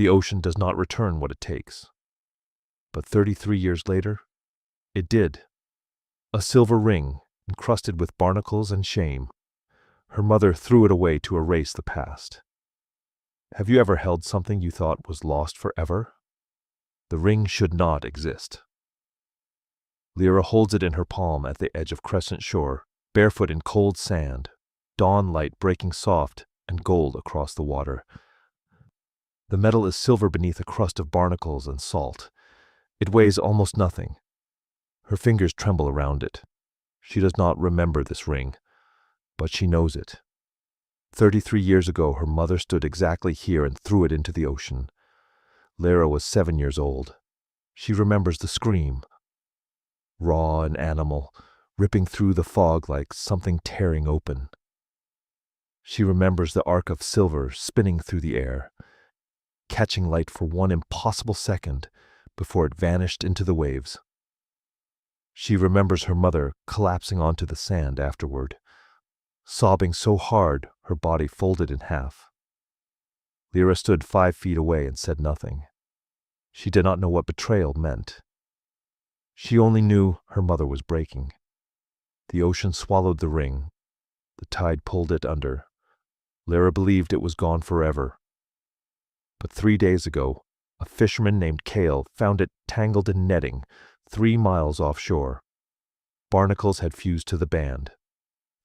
The ocean does not return what it takes. But 33 years later, it did. A silver ring, encrusted with barnacles and shame. Her mother threw it away to erase the past. Have you ever held something you thought was lost forever? The ring should not exist. Lyra holds it in her palm at the edge of Crescent Shore, barefoot in cold sand, dawn light breaking soft and gold across the water. The metal is silver beneath a crust of barnacles and salt. It weighs almost nothing. Her fingers tremble around it. She does not remember this ring, but she knows it. 33 years ago, her mother stood exactly here and threw it into the ocean. Lyra was 7 years old. She remembers the scream. Raw and animal, ripping through the fog like something tearing open. She remembers the arc of silver spinning through the air, catching light for one impossible second before it vanished into the waves. She remembers her mother collapsing onto the sand afterward, sobbing so hard her body folded in half. Lyra stood 5 feet away and said nothing. She did not know what betrayal meant. She only knew her mother was breaking. The ocean swallowed the ring. The tide pulled it under. Lyra believed it was gone forever. But 3 days ago, a fisherman named Cale found it tangled in netting 3 miles offshore. Barnacles had fused to the band.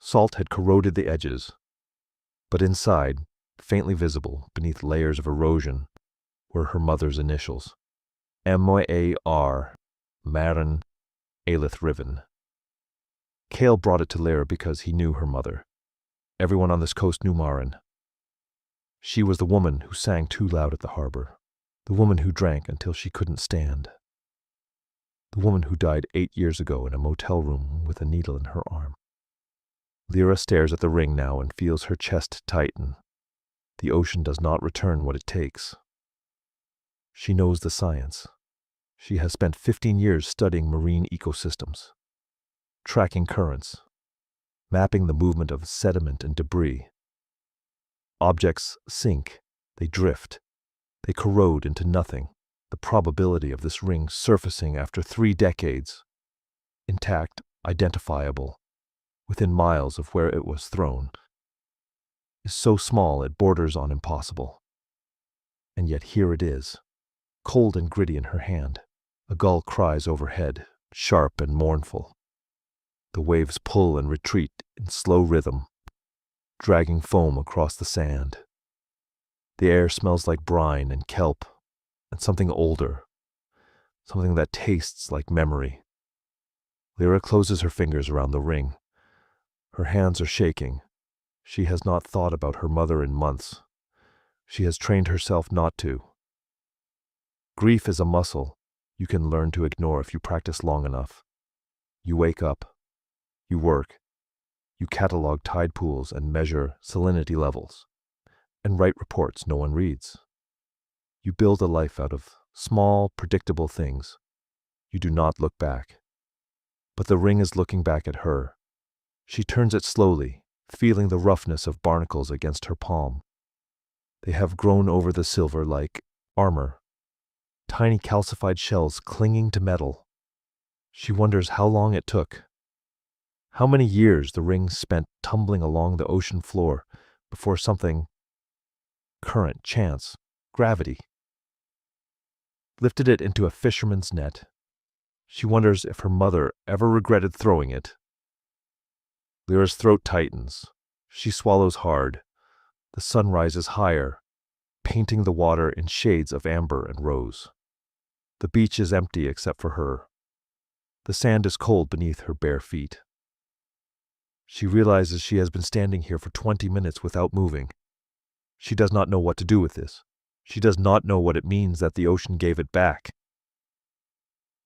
Salt had corroded the edges. But inside, faintly visible beneath layers of erosion, were her mother's initials. M-A-R, Maren Aelith Riven. Cale brought it to Lyra because he knew her mother. Everyone on this coast knew Maren. She was the woman who sang too loud at the harbor, the woman who drank until she couldn't stand, the woman who died 8 years ago in a motel room with a needle in her arm. Lyra stares at the ring now and feels her chest tighten. The ocean does not return what it takes. She knows the science. She has spent 15 years studying marine ecosystems, tracking currents, mapping the movement of sediment and debris. Objects sink, they drift, they corrode into nothing. The probability of this ring surfacing after 3 decades, intact, identifiable, within miles of where it was thrown, is so small it borders on impossible. And yet here it is, cold and gritty in her hand. A gull cries overhead, sharp and mournful. The waves pull and retreat in slow rhythm, dragging foam across the sand. The air smells like brine and kelp, and something older, something that tastes like memory. Lyra closes her fingers around the ring. Her hands are shaking. She has not thought about her mother in months. She has trained herself not to. Grief is a muscle you can learn to ignore if you practice long enough. You wake up. You work. You catalog tide pools and measure salinity levels, and write reports no one reads. You build a life out of small, predictable things. You do not look back. But the ring is looking back at her. She turns it slowly, feeling the roughness of barnacles against her palm. They have grown over the silver like armor, tiny calcified shells clinging to metal. She wonders how long it took, how many years the ring spent tumbling along the ocean floor before something, current, chance, gravity, lifted it into a fisherman's net. She wonders if her mother ever regretted throwing it. Lyra's throat tightens. She swallows hard. The sun rises higher, painting the water in shades of amber and rose. The beach is empty except for her. The sand is cold beneath her bare feet. She realizes she has been standing here for 20 minutes without moving. She does not know what to do with this. She does not know what it means that the ocean gave it back.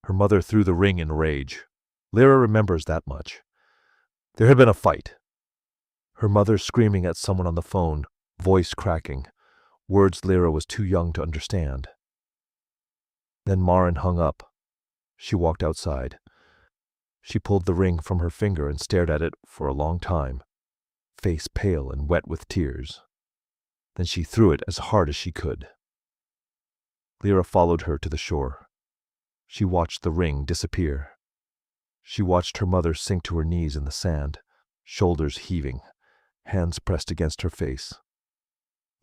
Her mother threw the ring in rage. Lyra remembers that much. There had been a fight. Her mother screaming at someone on the phone, voice cracking, words Lyra was too young to understand. Then Maren hung up. She walked outside. She pulled the ring from her finger and stared at it for a long time, face pale and wet with tears. Then she threw it as hard as she could. Lyra followed her to the shore. She watched the ring disappear. She watched her mother sink to her knees in the sand, shoulders heaving, hands pressed against her face.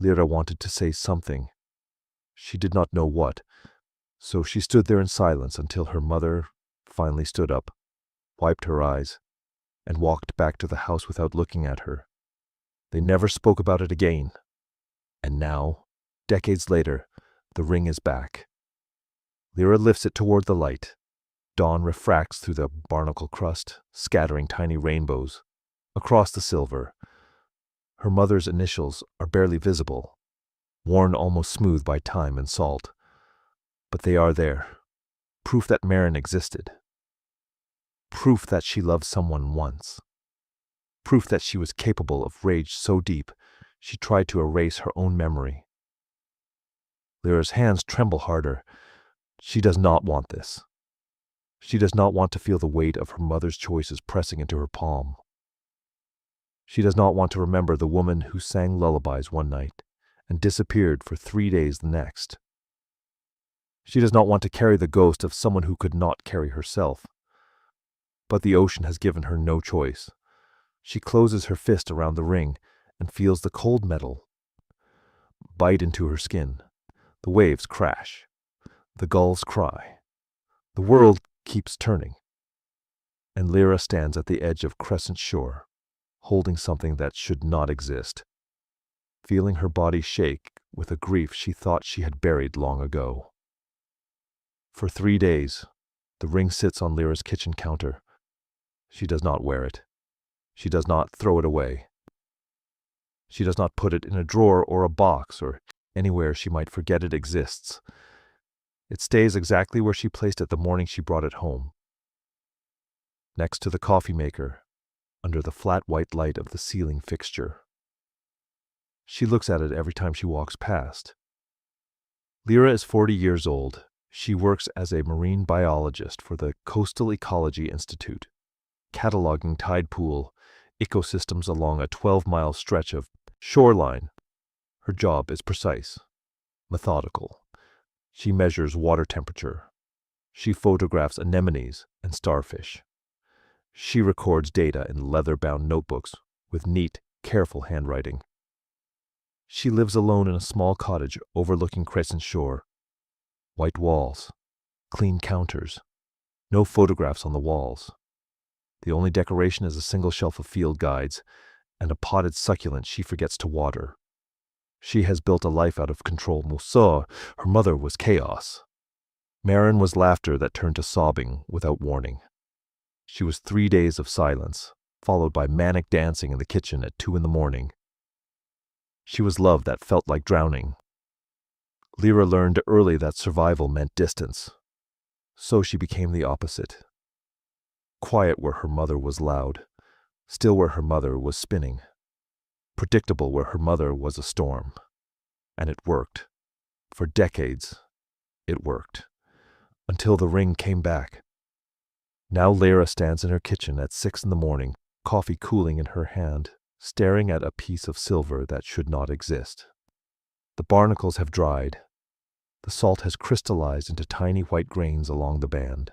Lyra wanted to say something. She did not know what, so she stood there in silence until her mother finally stood up, wiped her eyes, and walked back to the house without looking at her. They never spoke about it again. And now, decades later, the ring is back. Lyra lifts it toward the light. Dawn refracts through the barnacle crust, scattering tiny rainbows across the silver. Her mother's initials are barely visible, worn almost smooth by time and salt. But they are there, proof that Marin existed. Proof that she loved someone once. Proof that she was capable of rage so deep she tried to erase her own memory. Lyra's hands tremble harder. She does not want this. She does not want to feel the weight of her mother's choices pressing into her palm. She does not want to remember the woman who sang lullabies one night and disappeared for 3 days the next. She does not want to carry the ghost of someone who could not carry herself. But the ocean has given her no choice. She closes her fist around the ring and feels the cold metal bite into her skin. The waves crash. The gulls cry. The world keeps turning. And Lyra stands at the edge of Crescent Shore, holding something that should not exist, feeling her body shake with a grief she thought she had buried long ago. For 3 days, the ring sits on Lyra's kitchen counter. She does not wear it. She does not throw it away. She does not put it in a drawer or a box or anywhere she might forget it exists. It stays exactly where she placed it the morning she brought it home. Next to the coffee maker, under the flat white light of the ceiling fixture. She looks at it every time she walks past. Lyra is 40 years old. She works as a marine biologist for the Coastal Ecology Institute, cataloging tide pool ecosystems along a 12-mile stretch of shoreline. Her job is precise, methodical. She measures water temperature. She photographs anemones and starfish. She records data in leather-bound notebooks with neat, careful handwriting. She lives alone in a small cottage overlooking Crescent Shore. White walls, clean counters, no photographs on the walls. The only decoration is a single shelf of field guides and a potted succulent she forgets to water. She has built a life out of control. Moussa, her mother, was chaos. Marin was laughter that turned to sobbing without warning. She was 3 days of silence, followed by manic dancing in the kitchen at 2 a.m. She was love that felt like drowning. Lyra learned early that survival meant distance, so she became the opposite. Quiet where her mother was loud, still where her mother was spinning, predictable where her mother was a storm. And it worked. For decades, it worked. Until the ring came back. Now Lyra stands in her kitchen at 6 a.m, coffee cooling in her hand, staring at a piece of silver that should not exist. The barnacles have dried. The salt has crystallized into tiny white grains along the band.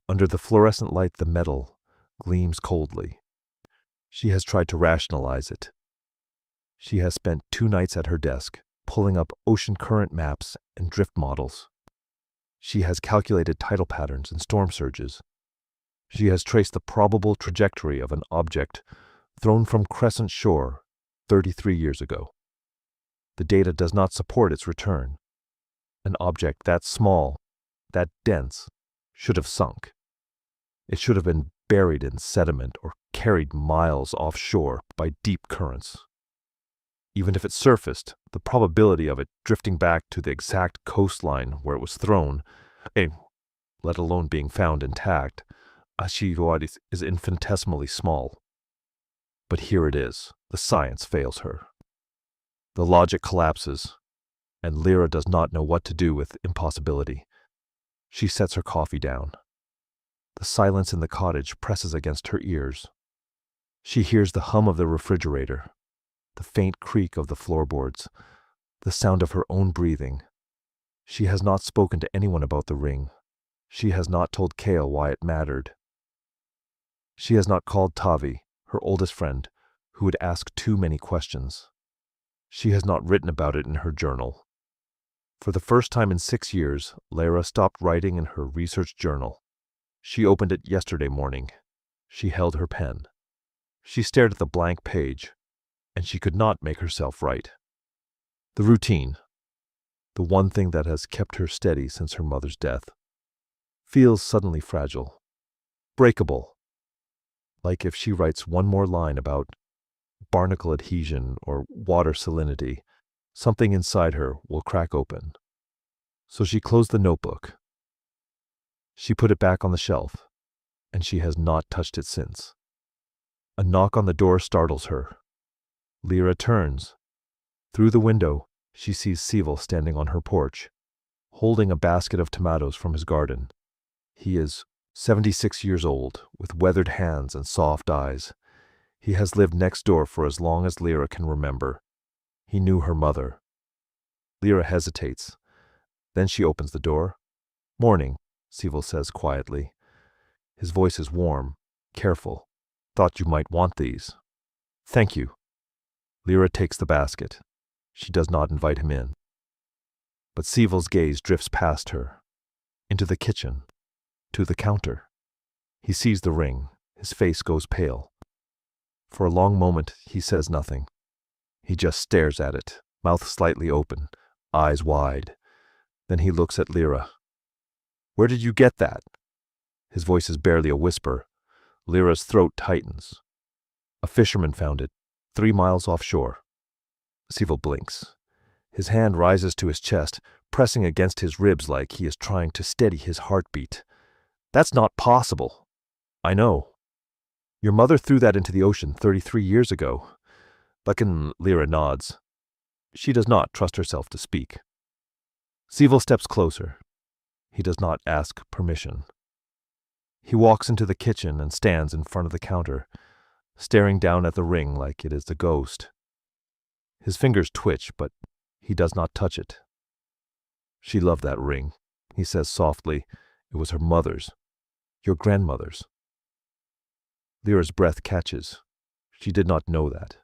Under the fluorescent light, the metal gleams coldly. She has tried to rationalize it. She has spent 2 nights at her desk, pulling up ocean current maps and drift models. She has calculated tidal patterns and storm surges. She has traced the probable trajectory of an object thrown from Crescent Shore 33 years ago. The data does not support its return. An object that small, that dense, should have sunk. It should have been buried in sediment or carried miles offshore by deep currents. Even if it surfaced, the probability of it drifting back to the exact coastline where it was thrown, let alone being found intact, is infinitesimally small. But here it is. The science fails her. The logic collapses, and Lyra does not know what to do with impossibility. She sets her coffee down. The silence in the cottage presses against her ears. She hears the hum of the refrigerator, the faint creak of the floorboards, the sound of her own breathing. She has not spoken to anyone about the ring. She has not told Kale why it mattered. She has not called Tavi, her oldest friend, who would ask too many questions. She has not written about it in her journal. For the first time in 6 years, Lara stopped writing in her research journal. She opened it yesterday morning. She held her pen. She stared at the blank page, and she could not make herself write. The routine, the one thing that has kept her steady since her mother's death, feels suddenly fragile, breakable, like if she writes one more line about barnacle adhesion or water salinity, something inside her will crack open. So she closed the notebook. She put it back on the shelf, and she has not touched it since. A knock on the door startles her. Lyra turns. Through the window, she sees Seville standing on her porch, holding a basket of tomatoes from his garden. He is 76 years old, with weathered hands and soft eyes. He has lived next door for as long as Lyra can remember. He knew her mother. Lyra hesitates. Then she opens the door. "Morning," Seville says quietly. His voice is warm, careful. "Thought you might want these." "Thank you." Lyra takes the basket. She does not invite him in. But Seville's gaze drifts past her, into the kitchen, to the counter. He sees the ring. His face goes pale. For a long moment, he says nothing. He just stares at it, mouth slightly open, eyes wide. Then he looks at Lyra. "Where did you get that?" His voice is barely a whisper. Lyra's throat tightens. "A fisherman found it, 3 miles offshore." Seville blinks. His hand rises to his chest, pressing against his ribs like he is trying to steady his heartbeat. "That's not possible." "I know. Your mother threw that into the ocean 33 years ago. Lyra nods. She does not trust herself to speak. Seville steps closer. He does not ask permission. He walks into the kitchen and stands in front of the counter, staring down at the ring like it is a ghost. His fingers twitch, but he does not touch it. "She loved that ring," he says softly. "It was her mother's. Your grandmother's." Lyra's breath catches. She did not know that.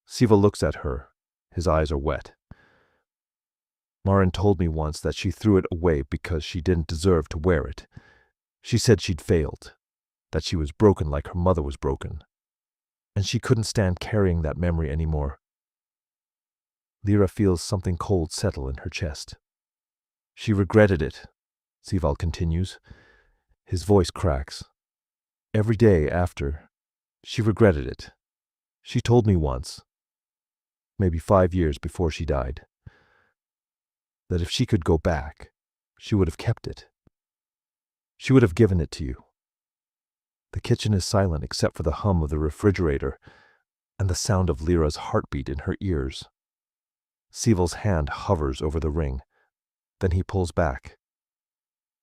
Seville looks at her. His eyes are wet. "Marin told me once that she threw it away because she didn't deserve to wear it. She said she'd failed, that she was broken like her mother was broken, and she couldn't stand carrying that memory anymore." Lyra feels something cold settle in her chest. "She regretted it," Seville continues. His voice cracks. "Every day after, she regretted it. She told me once, maybe 5 years before she died, that if she could go back, she would have kept it. She would have given it to you." The kitchen is silent except for the hum of the refrigerator and the sound of Lyra's heartbeat in her ears. Seville's hand hovers over the ring. Then he pulls back.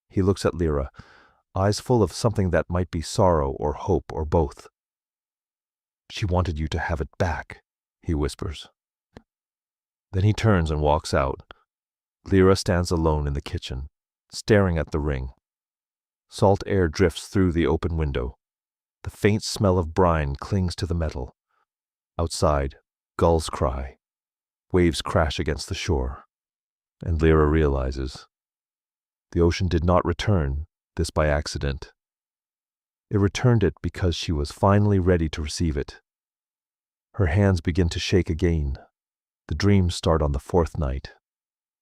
He looks at Lyra, eyes full of something that might be sorrow or hope or both. "She wanted you to have it back," he whispers. Then he turns and walks out. Lyra stands alone in the kitchen, staring at the ring. Salt air drifts through the open window. The faint smell of brine clings to the metal. Outside, gulls cry. Waves crash against the shore. And Lyra realizes the ocean did not return this by accident. It returned it because she was finally ready to receive it. Her hands begin to shake again. The dreams start on the 4th night.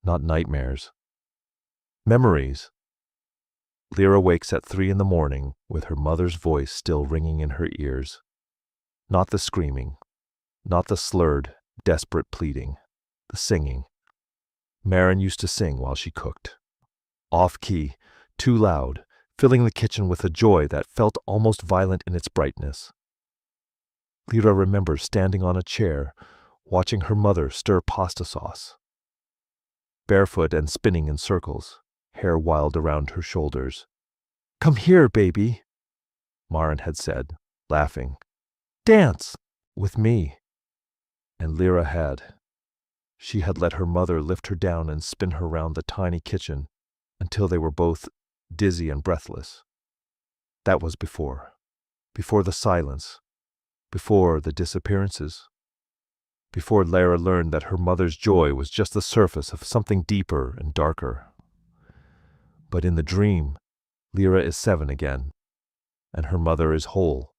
Not nightmares. Memories. Lyra wakes at 3 in the morning with her mother's voice still ringing in her ears. Not the screaming, not the slurred, desperate pleading, the singing. Marin used to sing while she cooked. Off-key, too loud, filling the kitchen with a joy that felt almost violent in its brightness. Lyra remembers standing on a chair, watching her mother stir pasta sauce. Barefoot and spinning in circles, hair wild around her shoulders. "Come here, baby," Marin had said, laughing. "Dance with me." And Lyra had. She had let her mother lift her down and spin her round the tiny kitchen until they were both dizzy and breathless. That was before the silence, before the disappearances, before Lara learned that her mother's joy was just the surface of something deeper and darker. But in the dream, Lyra is 7 again, and her mother is whole.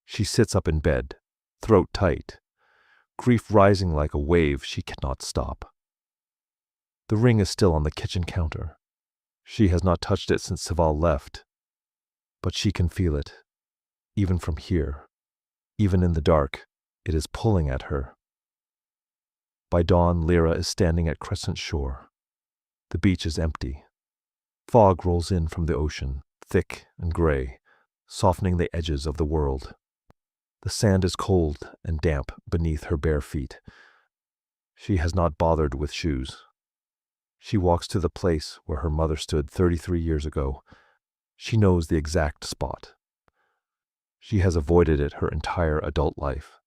She sits up in bed, throat tight, grief rising like a wave she cannot stop. The ring is still on the kitchen counter. She has not touched it since Sival left, but she can feel it, even from here. Even in the dark, it is pulling at her. By dawn, Lyra is standing at Crescent Shore. The beach is empty. Fog rolls in from the ocean, thick and gray, softening the edges of the world. The sand is cold and damp beneath her bare feet. She has not bothered with shoes. She walks to the place where her mother stood 33 years ago. She knows the exact spot. She has avoided it her entire adult life,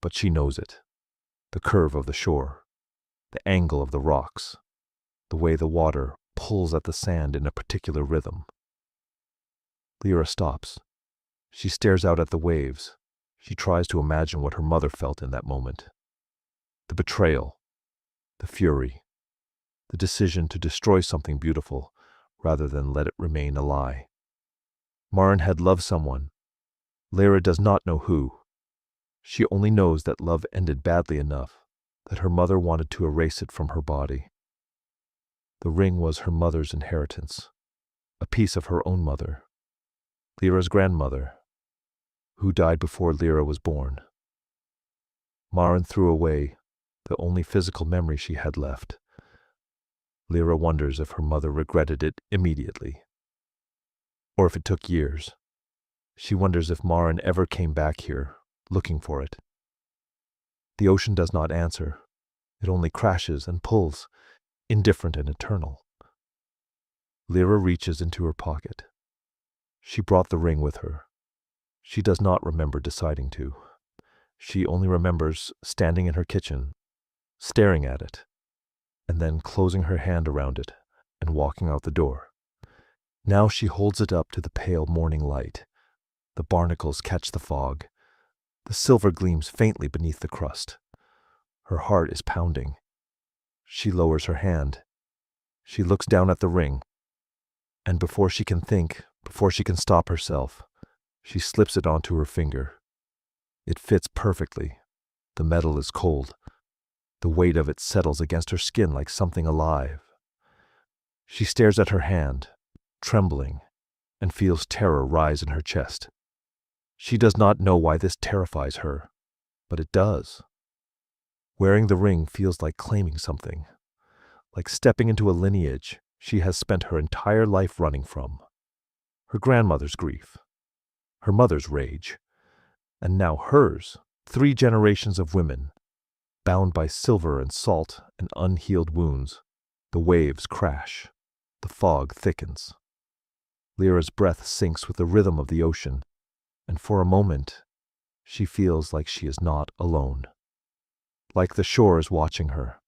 but she knows it. The curve of the shore, the angle of the rocks, the way the water pulls at the sand in a particular rhythm. Lyra stops. She stares out at the waves. She tries to imagine what her mother felt in that moment. The betrayal, the fury, the decision to destroy something beautiful rather than let it remain a lie. Maren had loved someone. Lyra does not know who. She only knows that love ended badly enough that her mother wanted to erase it from her body. The ring was her mother's inheritance, a piece of her own mother, Lyra's grandmother, who died before Lyra was born. Maren threw away the only physical memory she had left. Lyra wonders if her mother regretted it immediately, or if it took years. She wonders if Maren ever came back here, looking for it. The ocean does not answer. It only crashes and pulls, indifferent and eternal. Lyra reaches into her pocket. She brought the ring with her. She does not remember deciding to. She only remembers standing in her kitchen, staring at it, and then closing her hand around it and walking out the door. Now she holds it up to the pale morning light. The barnacles catch the fog. The silver gleams faintly beneath the crust. Her heart is pounding. She lowers her hand. She looks down at the ring, and before she can think, before she can stop herself, she slips it onto her finger. It fits perfectly. The metal is cold. The weight of it settles against her skin like something alive. She stares at her hand, trembling, and feels terror rise in her chest. She does not know why this terrifies her, but it does. Wearing the ring feels like claiming something, like stepping into a lineage she has spent her entire life running from. Her grandmother's grief, her mother's rage, and now hers, 3 generations of women, bound by silver and salt and unhealed wounds. The waves crash. The fog thickens. Lyra's breath sinks with the rhythm of the ocean, and for a moment, she feels like she is not alone. Like the shore is watching her.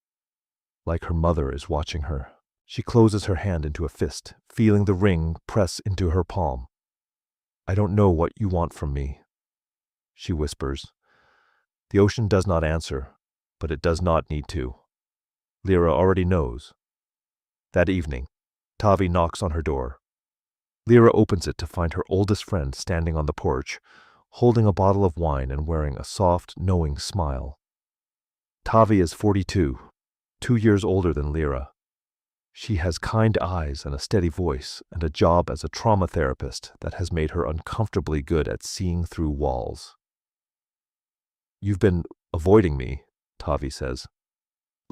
Like her mother is watching her. She closes her hand into a fist, feeling the ring press into her palm. "I don't know what you want from me," she whispers. The ocean does not answer, but it does not need to. Lyra already knows. That evening, Tavi knocks on her door. Lyra opens it to find her oldest friend standing on the porch, holding a bottle of wine and wearing a soft, knowing smile. Tavi is 42, 2 years older than Lyra. She has kind eyes and a steady voice and a job as a trauma therapist that has made her uncomfortably good at seeing through walls. "You've been avoiding me," Tavi says.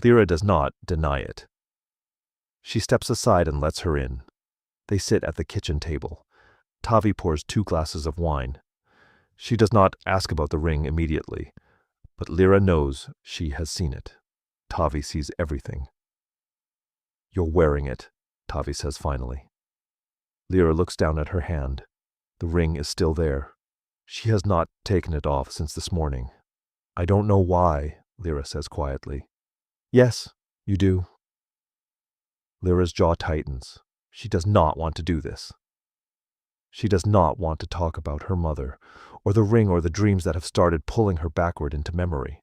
Lyra does not deny it. She steps aside and lets her in. They sit at the kitchen table. Tavi pours 2 glasses of wine. She does not ask about the ring immediately, but Lyra knows she has seen it. Tavi sees everything. "You're wearing it," Tavi says finally. Lyra looks down at her hand. The ring is still there. She has not taken it off since this morning. "I don't know why," Lyra says quietly. Yes, you do. Lyra's jaw tightens. She does not want to do this. She does not want to talk about her mother, or the ring, or the dreams that have started pulling her backward into memory.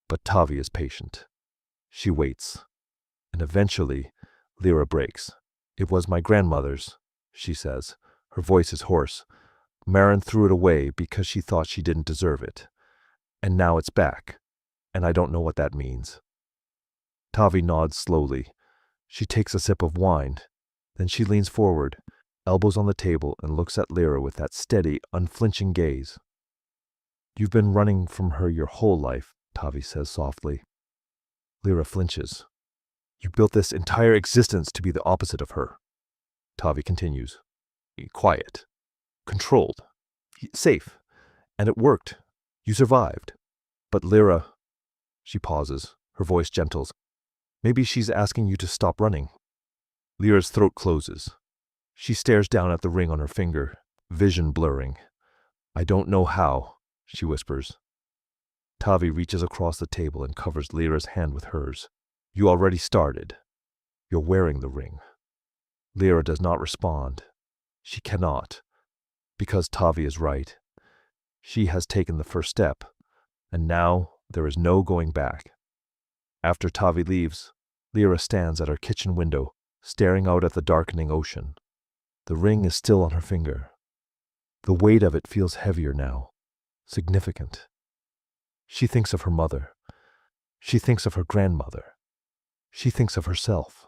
But Tavi is patient. She waits. And eventually, Lyra breaks. It was my grandmother's, she says. Her voice is hoarse. Marin threw it away because she thought she didn't deserve it. And now it's back, and I don't know what that means. Tavi nods slowly. She takes a sip of wine. Then she leans forward, elbows on the table, and looks at Lyra with that steady, unflinching gaze. You've been running from her your whole life, Tavi says softly. Lyra flinches. You built this entire existence to be the opposite of her. Tavi continues. Quiet. Controlled. Safe. And it worked. You survived. But Lyra... She pauses. Her voice gentles. Maybe she's asking you to stop running. Lyra's throat closes. She stares down at the ring on her finger, vision blurring. I don't know how, she whispers. Tavi reaches across the table and covers Lyra's hand with hers. You already started. You're wearing the ring. Lyra does not respond. She cannot. Because Tavi is right. She has taken the first step, and now there is no going back. After Tavi leaves, Lyra stands at her kitchen window, staring out at the darkening ocean. The ring is still on her finger. The weight of it feels heavier now, significant. She thinks of her mother. She thinks of her grandmother. She thinks of herself,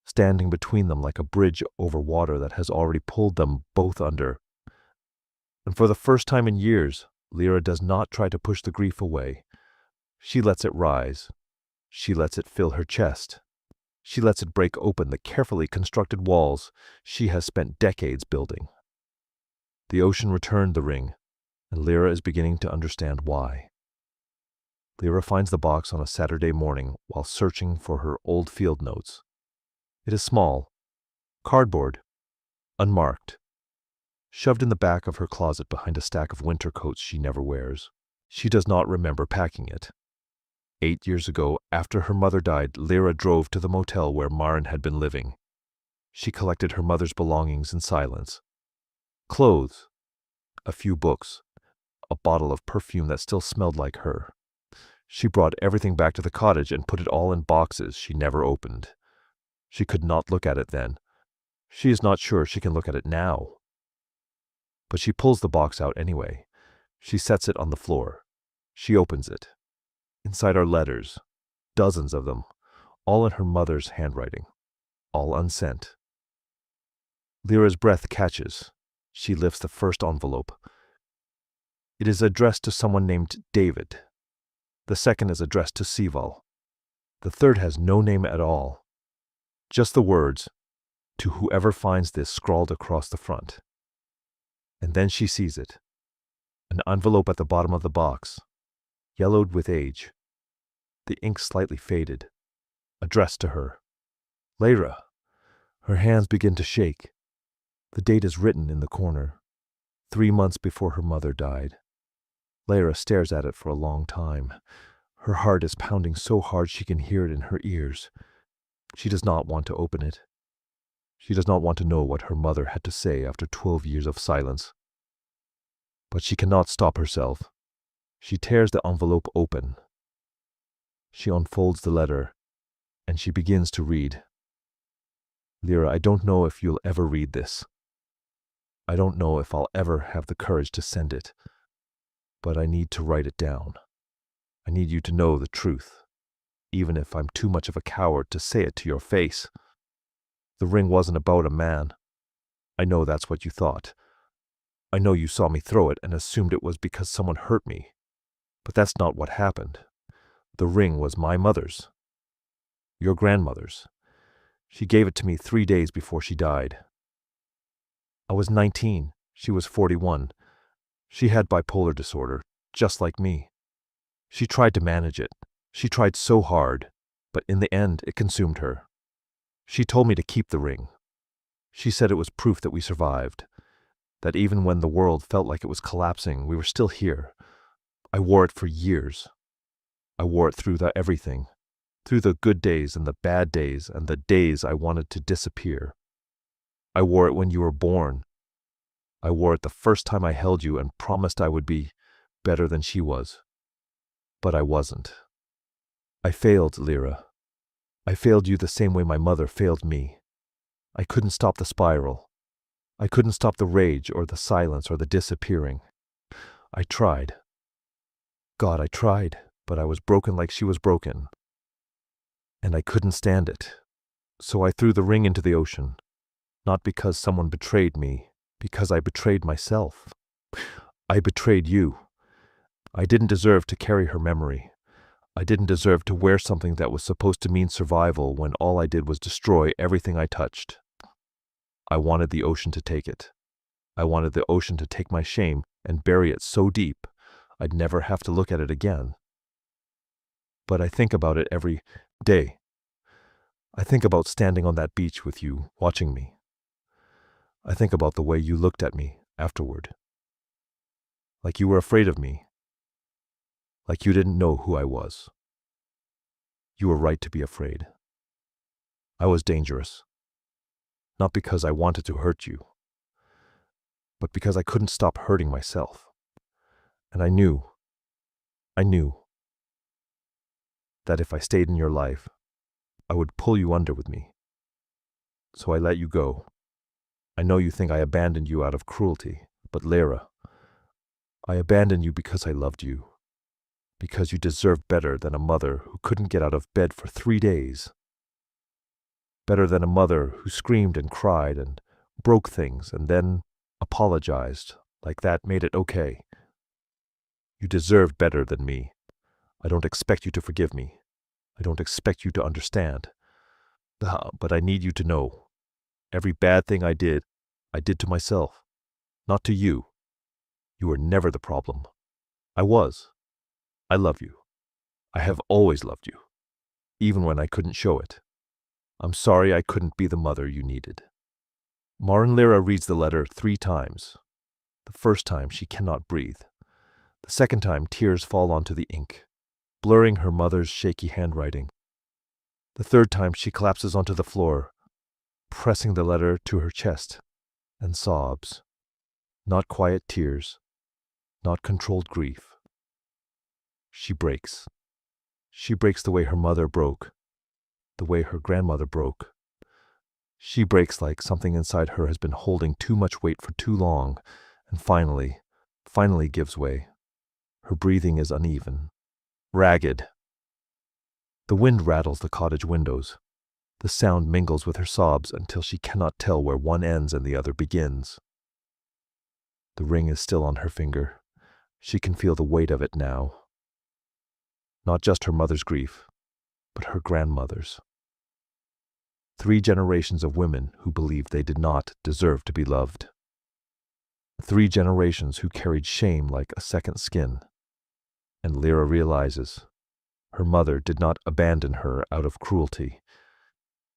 standing between them like a bridge over water that has already pulled them both under. And for the first time in years, Lyra does not try to push the grief away. She lets it rise. She lets it fill her chest. She lets it break open the carefully constructed walls she has spent decades building. The ocean returned the ring, and Lyra is beginning to understand why. Lyra finds the box on a Saturday morning while searching for her old field notes. It is small, cardboard, unmarked, shoved in the back of her closet behind a stack of winter coats she never wears. She does not remember packing it. 8 years ago, after her mother died, Lyra drove to the motel where Marin had been living. She collected her mother's belongings in silence. Clothes, a few books, a bottle of perfume that still smelled like her. She brought everything back to the cottage and put it all in boxes she never opened. She could not look at it then. She is not sure she can look at it now. But she pulls the box out anyway. She sets it on the floor. She opens it. Inside are letters, dozens of them, all in her mother's handwriting, all unsent. Lyra's breath catches. She lifts the first envelope. It is addressed to someone named David. The second is addressed to Sival. The third has no name at all. Just the words, to whoever finds this, scrawled across the front. And then she sees it. An envelope at the bottom of the box, yellowed with age. The ink slightly faded. Addressed to her. Lyra. Her hands begin to shake. The date is written in the corner. 3 months before her mother died. Lyra stares at it for a long time. Her heart is pounding so hard she can hear it in her ears. She does not want to open it. She does not want to know what her mother had to say after 12 years of silence. But she cannot stop herself. She tears the envelope open. She unfolds the letter, and she begins to read. Lyra, I don't know if you'll ever read this. I don't know if I'll ever have the courage to send it. But I need to write it down. I need you to know the truth, even if I'm too much of a coward to say it to your face. The ring wasn't about a man. I know that's what you thought. I know you saw me throw it and assumed it was because someone hurt me. But that's not what happened. The ring was my mother's. Your grandmother's. She gave it to me 3 days before she died. I was 19. She was 41. She had bipolar disorder, just like me. She tried to manage it. She tried so hard, but in the end it consumed her. She told me to keep the ring. She said it was proof that we survived, that even when the world felt like it was collapsing, we were still here. I wore it for years. I wore it through everything. through the good days and the bad days and the days I wanted to disappear. I wore it when you were born. I wore it the first time I held you and promised I would be better than she was. But I wasn't. I failed, Lyra. I failed you the same way my mother failed me. I couldn't stop the spiral. I couldn't stop the rage or the silence or the disappearing. I tried. God, I tried, but I was broken like she was broken. And I couldn't stand it. So I threw the ring into the ocean. Not because someone betrayed me, because I betrayed myself. I betrayed you. I didn't deserve to carry her memory. I didn't deserve to wear something that was supposed to mean survival when all I did was destroy everything I touched. I wanted the ocean to take it. I wanted the ocean to take my shame and bury it so deep I'd never have to look at it again. But I think about it every day. I think about standing on that beach with you, watching me. I think about the way you looked at me afterward. Like you were afraid of me. Like you didn't know who I was. You were right to be afraid. I was dangerous. Not because I wanted to hurt you, but because I couldn't stop hurting myself. And I knew that if I stayed in your life, I would pull you under with me. So I let you go. I know you think I abandoned you out of cruelty, but Lyra, I abandoned you because I loved you. Because you deserved better than a mother who couldn't get out of bed for 3 days. Better than a mother who screamed and cried and broke things and then apologized like that made it okay. You deserved better than me. I don't expect you to forgive me. I don't expect you to understand. But I need you to know. Every bad thing I did to myself, not to you. You were never the problem. I was. I love you. I have always loved you, even when I couldn't show it. I'm sorry I couldn't be the mother you needed. Marin Lyra reads the letter 3 times. The first time she cannot breathe. The second time tears fall onto the ink, blurring her mother's shaky handwriting. The third time she collapses onto the floor, pressing the letter to her chest, and sobs. Not quiet tears, not controlled grief. She breaks. She breaks the way her mother broke, the way her grandmother broke. She breaks like something inside her has been holding too much weight for too long, and finally gives way. Her breathing is uneven, ragged. The wind rattles the cottage windows. The sound mingles with her sobs until she cannot tell where one ends and the other begins. The ring is still on her finger. She can feel the weight of it now. Not just her mother's grief, but her grandmother's. 3 generations of women who believed they did not deserve to be loved. 3 generations who carried shame like a second skin. And Lyra realizes her mother did not abandon her out of cruelty.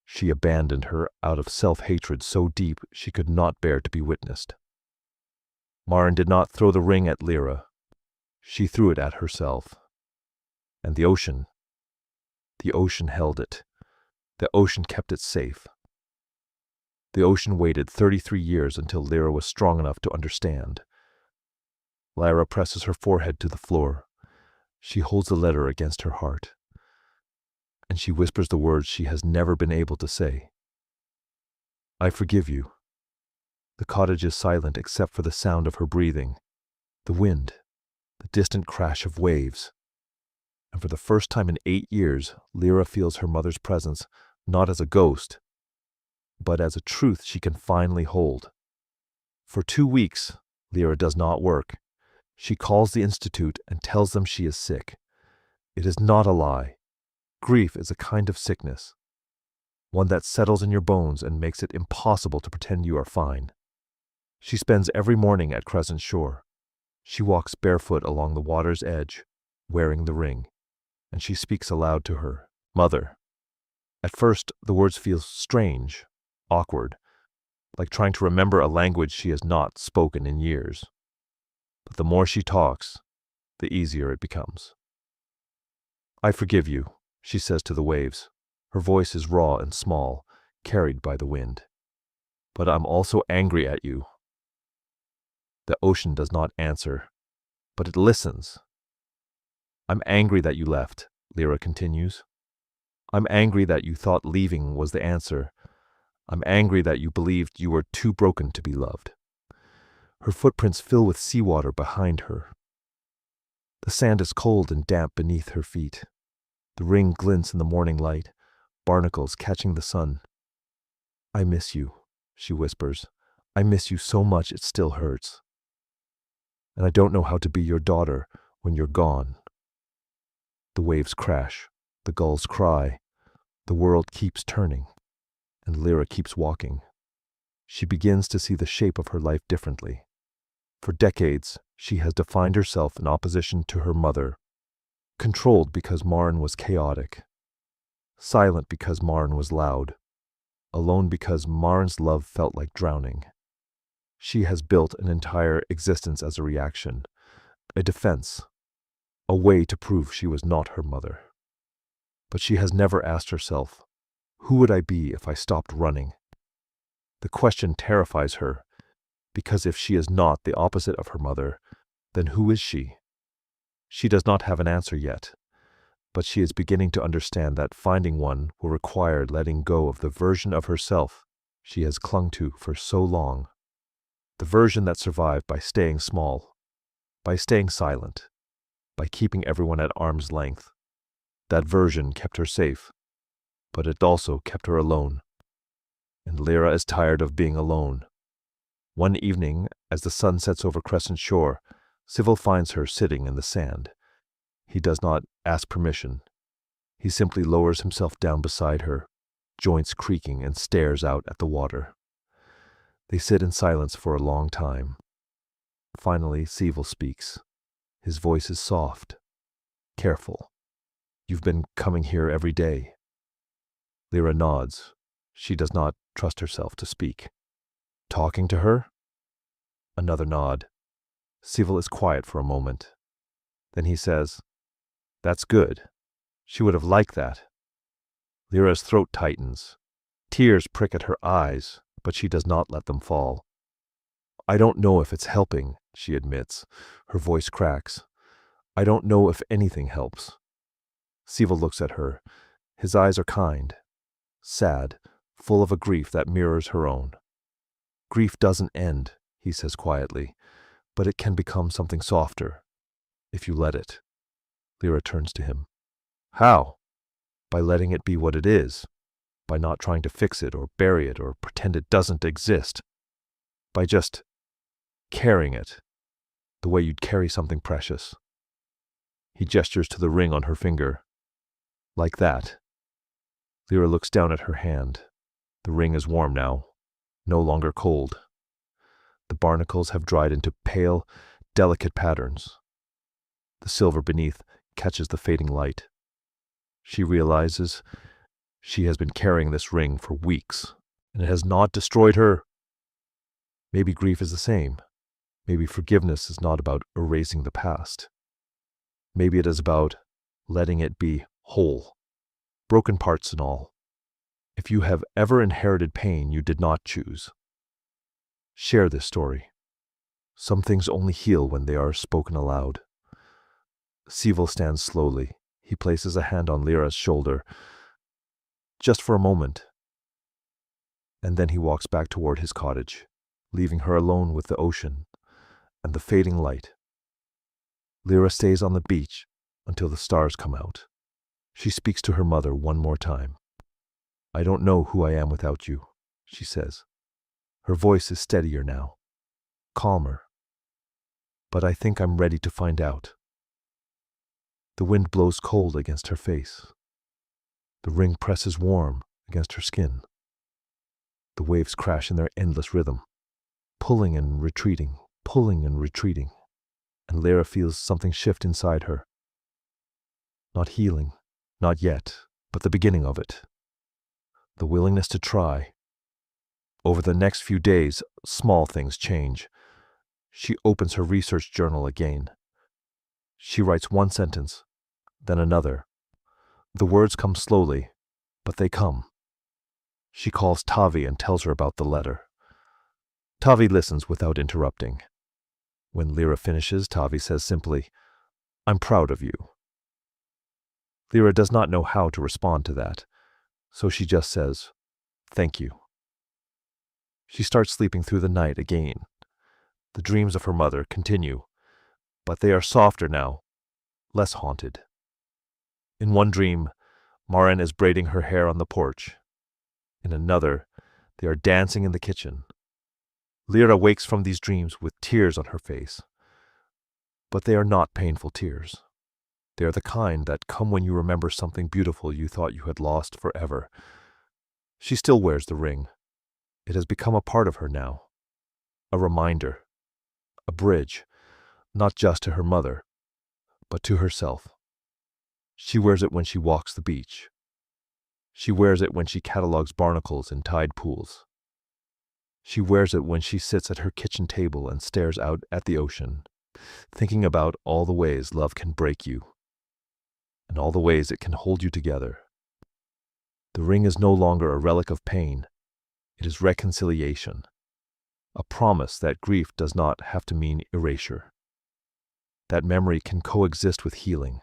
She abandoned her out of self-hatred so deep she could not bear to be witnessed. Marin did not throw the ring at Lyra. She threw it at herself. And the ocean held it. The ocean kept it safe. The ocean waited 33 years until Lyra was strong enough to understand. Lyra presses her forehead to the floor. She holds the letter against her heart. And she whispers the words she has never been able to say. I forgive you. The cottage is silent except for the sound of her breathing, the wind, the distant crash of waves. And for the first time in 8 years, Lyra feels her mother's presence not as a ghost, but as a truth she can finally hold. For 2 weeks, Lyra does not work. She calls the institute and tells them she is sick. It is not a lie. Grief is a kind of sickness, one that settles in your bones and makes it impossible to pretend you are fine. She spends every morning at Crescent Shore. She walks barefoot along the water's edge, wearing the ring, and she speaks aloud to her mother. At first, the words feel strange, awkward, like trying to remember a language she has not spoken in years. But the more she talks, the easier it becomes. I forgive you, she says to the waves. Her voice is raw and small, carried by the wind. But I'm also angry at you. The ocean does not answer, but it listens. I'm angry that you left, Lyra continues. I'm angry that you thought leaving was the answer. I'm angry that you believed you were too broken to be loved. Her footprints fill with seawater behind her. The sand is cold and damp beneath her feet. The ring glints in the morning light, barnacles catching the sun. I miss you, she whispers. I miss you so much it still hurts. And I don't know how to be your daughter when you're gone. The waves crash, the gulls cry, the world keeps turning, and Lyra keeps walking. She begins to see the shape of her life differently. For decades, she has defined herself in opposition to her mother, controlled because Marn was chaotic, silent because Marn was loud, alone because Marn's love felt like drowning. She has built an entire existence as a reaction, a defense, a way to prove she was not her mother. But she has never asked herself, who would I be if I stopped running? The question terrifies her, because if she is not the opposite of her mother, then who is she? She does not have an answer yet, but she is beginning to understand that finding one will require letting go of the version of herself she has clung to for so long, the version that survived by staying small, by staying silent, by keeping everyone at arm's length. That version kept her safe, but it also kept her alone. And Lyra is tired of being alone. One evening, as the sun sets over Crescent Shore, Civil finds her sitting in the sand. He does not ask permission. He simply lowers himself down beside her, joints creaking, and stares out at the water. They sit in silence for a long time. Finally, Civil speaks. His voice is soft, careful. You've been coming here every day. Lyra nods. She does not trust herself to speak. Talking to her? Another nod. Civil is quiet for a moment. Then he says, That's good. She would have liked that. Lyra's throat tightens. Tears prick at her eyes, but she does not let them fall. I don't know if it's helping, she admits. Her voice cracks. I don't know if anything helps. Civil looks at her. His eyes are kind, sad, full of a grief that mirrors her own. Grief doesn't end, he says quietly, but it can become something softer, if you let it. Lyra turns to him. How? By letting it be what it is, by not trying to fix it or bury it or pretend it doesn't exist, by just carrying it, the way you'd carry something precious. He gestures to the ring on her finger. Like that. Lyra looks down at her hand. The ring is warm now, no longer cold. The barnacles have dried into pale, delicate patterns. The silver beneath catches the fading light. She realizes she has been carrying this ring for weeks, and it has not destroyed her. Maybe grief is the same. Maybe forgiveness is not about erasing the past. Maybe it is about letting it be whole, broken parts and all. If you have ever inherited pain you did not choose, share this story. Some things only heal when they are spoken aloud. Civil stands slowly. He places a hand on Lyra's shoulder, just for a moment, and then he walks back toward his cottage, leaving her alone with the ocean and the fading light. Lyra stays on the beach until the stars come out. She speaks to her mother one more time. I don't know who I am without you, she says. Her voice is steadier now, calmer. But I think I'm ready to find out. The wind blows cold against her face. The ring presses warm against her skin. The waves crash in their endless rhythm, pulling and retreating, and Lyra feels something shift inside her. Not healing, not yet, but the beginning of it. The willingness to try. Over the next few days, small things change. She opens her research journal again. She writes one sentence, then another. The words come slowly, but they come. She calls Tavi and tells her about the letter. Tavi listens without interrupting. When Lyra finishes, Tavi says simply, "I'm proud of you." Lyra does not know how to respond to that, so she just says, "Thank you." She starts sleeping through the night again. The dreams of her mother continue, but they are softer now, less haunted. In one dream, Maren is braiding her hair on the porch. In another, they are dancing in the kitchen. Lyra wakes from these dreams with tears on her face. But they are not painful tears. They are the kind that come when you remember something beautiful you thought you had lost forever. She still wears the ring. It has become a part of her now. A reminder. A bridge, not just to her mother, but to herself. She wears it when she walks the beach. She wears it when she catalogs barnacles in tide pools. She wears it when she sits at her kitchen table and stares out at the ocean, thinking about all the ways love can break you, and all the ways it can hold you together. The ring is no longer a relic of pain. It is reconciliation, a promise that grief does not have to mean erasure, that memory can coexist with healing,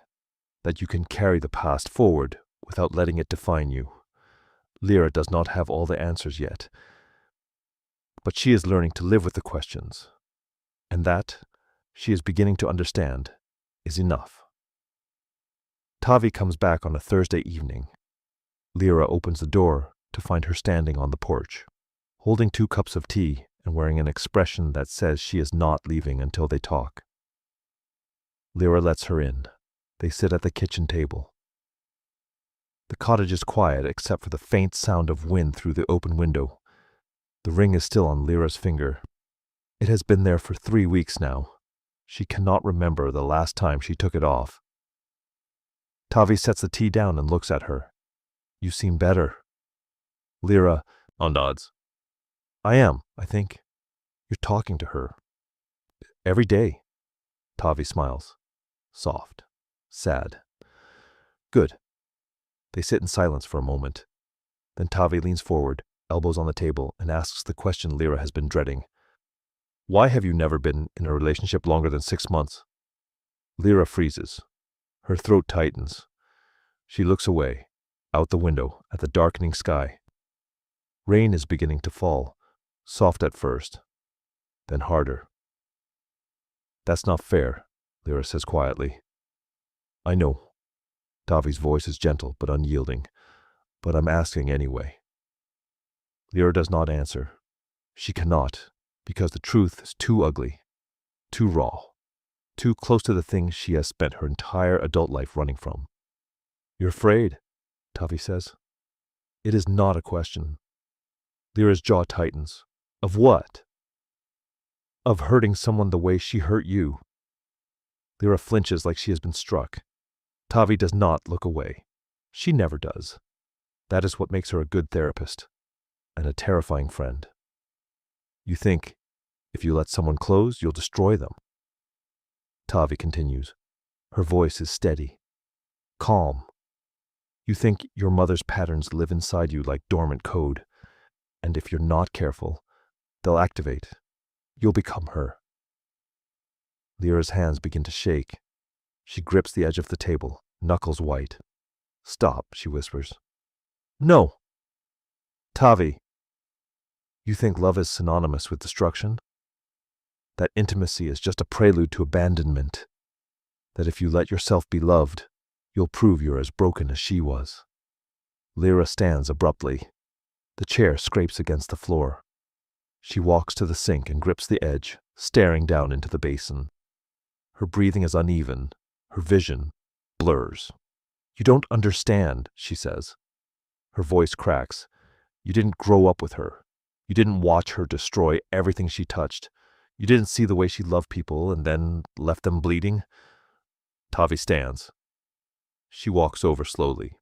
that you can carry the past forward without letting it define you. Lyra does not have all the answers yet, but she is learning to live with the questions, and that, she is beginning to understand, is enough. Tavi comes back on a Thursday evening. Lyra opens the door to find her standing on the porch, holding 2 cups of tea and wearing an expression that says she is not leaving until they talk. Lyra lets her in. They sit at the kitchen table. The cottage is quiet except for the faint sound of wind through the open window. The ring is still on Lyra's finger. It has been there for 3 weeks now. She cannot remember the last time she took it off. Tavi sets the tea down and looks at her. "You seem better." Lyra nods. "I am, I think. You're talking to her." "Every day." Tavi smiles. Soft. Sad. "Good." They sit in silence for a moment. Then Tavi leans forward, elbows on the table, and asks the question Lyra has been dreading. "Why have you never been in a relationship longer than 6 months?" Lyra freezes. Her throat tightens. She looks away, out the window, at the darkening sky. Rain is beginning to fall, soft at first, then harder. "That's not fair," Lyra says quietly. "I know." Tavi's voice is gentle but unyielding, "but I'm asking anyway." Lyra does not answer. She cannot, because the truth is too ugly, too raw, too close to the things she has spent her entire adult life running from. "You're afraid," Tavi says. It is not a question. Lyra's jaw tightens. "Of what?" "Of hurting someone the way she hurt you." Lyra flinches like she has been struck. Tavi does not look away. She never does. That is what makes her a good therapist and a terrifying friend. "You think, if you let someone close, you'll destroy them." Tavi continues. Her voice is steady, calm. "You think your mother's patterns live inside you like dormant code, and if you're not careful, they'll activate. You'll become her." Lyra's hands begin to shake. She grips the edge of the table, knuckles white. "Stop," she whispers. "No." "Tavi, you think love is synonymous with destruction? That intimacy is just a prelude to abandonment? That if you let yourself be loved, you'll prove you're as broken as she was?" Lyra stands abruptly. The chair scrapes against the floor. She walks to the sink and grips the edge, staring down into the basin. Her breathing is uneven. Her vision blurs. "You don't understand," she says. Her voice cracks. "You didn't grow up with her. You didn't watch her destroy everything she touched. You didn't see the way she loved people and then left them bleeding." Tavi stands. She walks over slowly.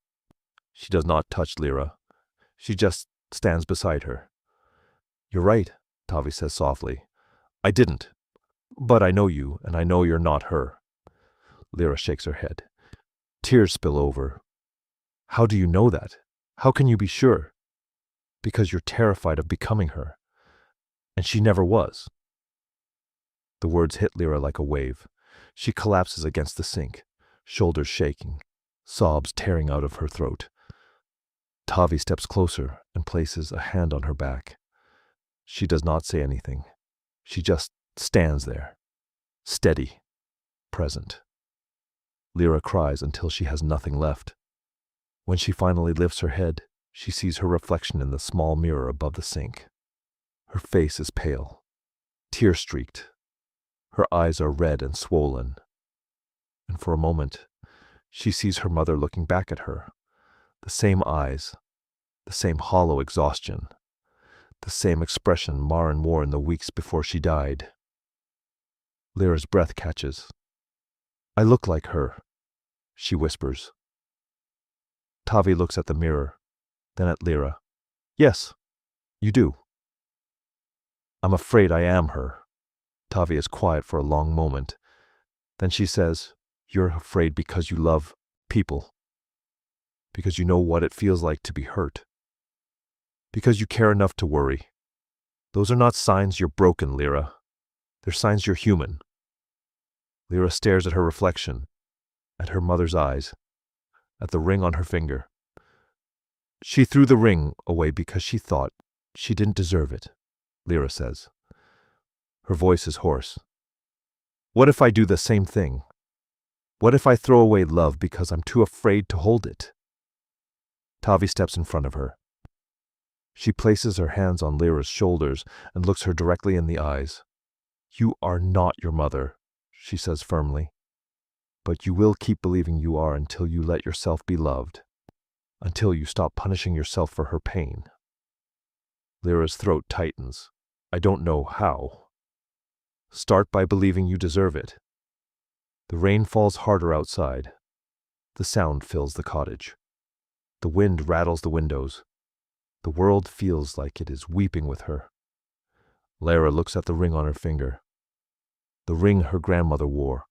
She does not touch Lyra. She just stands beside her. "You're right," Tavi says softly. "I didn't. But I know you, and I know you're not her." Lyra shakes her head. Tears spill over. How do you know that? How can you be sure? Because you're terrified of becoming her. And she never was. The words hit Lyra like a wave. She collapses against the sink, shoulders shaking, sobs tearing out of her throat. Tavi steps closer and places a hand on her back. She does not say anything. She just stands there, steady, present. Lyra cries until she has nothing left. When she finally lifts her head, she sees her reflection in the small mirror above the sink. Her face is pale, tear-streaked. Her eyes are red and swollen. And for a moment, she sees her mother looking back at her. The same eyes, the same hollow exhaustion, the same expression Maren wore in the weeks before she died. Lyra's breath catches. "I look like her," she whispers. Tavi looks at the mirror, then at Lyra. "Yes, you do." "I'm afraid I am her." Tavi is quiet for a long moment. Then she says, "You're afraid because you love people. Because you know what it feels like to be hurt. Because you care enough to worry. Those are not signs you're broken, Lyra. They're signs you're human." Lyra stares at her reflection, at her mother's eyes, at the ring on her finger. "She threw the ring away because she thought she didn't deserve it," Lyra says. Her voice is hoarse. "What if I do the same thing? What if I throw away love because I'm too afraid to hold it?" Tavi steps in front of her. She places her hands on Lyra's shoulders and looks her directly in the eyes. "You are not your mother," she says firmly. "But you will keep believing you are until you let yourself be loved, until you stop punishing yourself for her pain." Lyra's throat tightens. "I don't know how." "Start by believing you deserve it." The rain falls harder outside. The sound fills the cottage. The wind rattles the windows. The world feels like it is weeping with her. Lyra looks at the ring on her finger. The ring her grandmother wore.